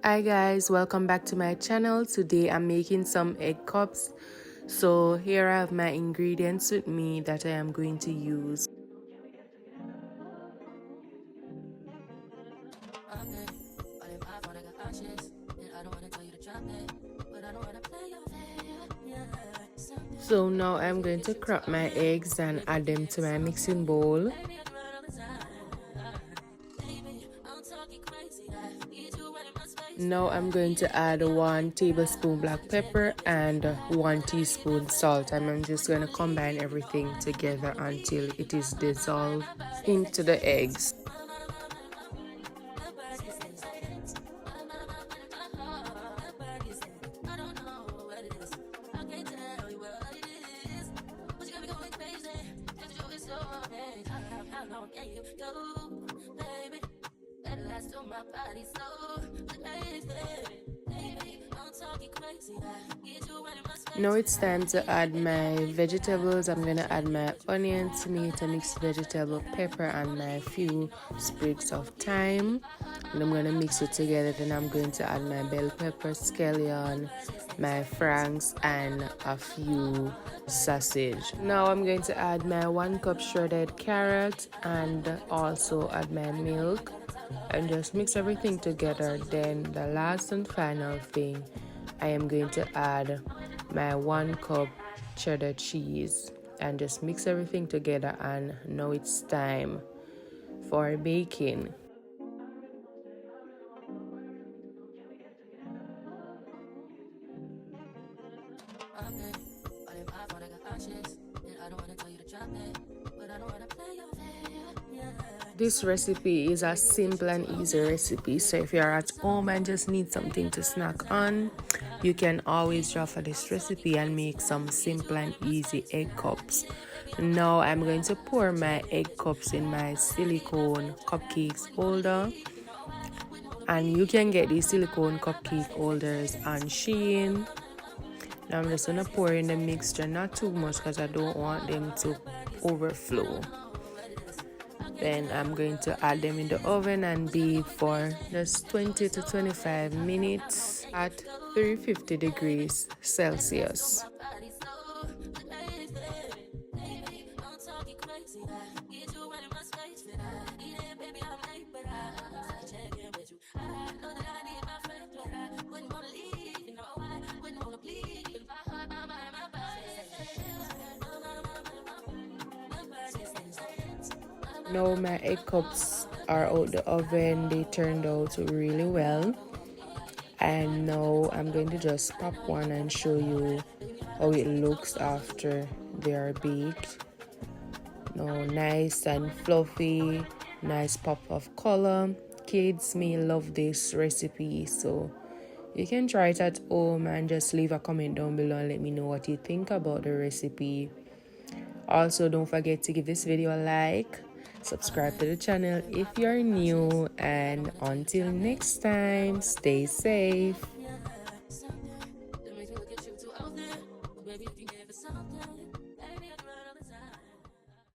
Hi guys, welcome back to my channel. Today I'm making some egg cups. So here I have my ingredients with me that I am going to use. So now I'm going to crack my eggs and add them to my mixing bowl. Now I'm going to add 1 tablespoon black pepper and 1 teaspoon salt, and I'm just going to combine everything together until it is dissolved into the eggs. Now it's time to add my vegetables. I'm gonna add my onion, tomato, mixed vegetable, pepper, and my few sprigs of thyme. And I'm gonna mix it together. Then I'm going to add my bell pepper, scallion, my franks, and a few sausage. Now I'm going to add my 1 cup shredded carrot and also add my milk and just mix everything together. Then the last and final thing, I am going to add my 1 cup cheddar cheese and just mix everything together, and now it's time for baking. This recipe is a simple and easy recipe, so if you're at home and just need something to snack on, you can always draw for this recipe and make some simple and easy egg cups. Now I'm going to pour my egg cups in my silicone cupcakes holder, and you can get these silicone cupcake holders on Shein. Now I'm just gonna pour in the mixture, not too much because I don't want them to overflow. Then I'm going to add them in the oven and bake for just 20 to 25 minutes at 350 degrees Celsius. Now my egg cups are out the oven. They turned out really well, and now I'm going to just pop one and show you how it looks after they are baked. Now nice and fluffy, nice pop of color. Kids may love this recipe, so you can try it at home and just leave a comment down below and let me know what you think about the recipe. Also, don't forget to give this video a like, subscribe to the channel if you're new, and until next time, stay safe.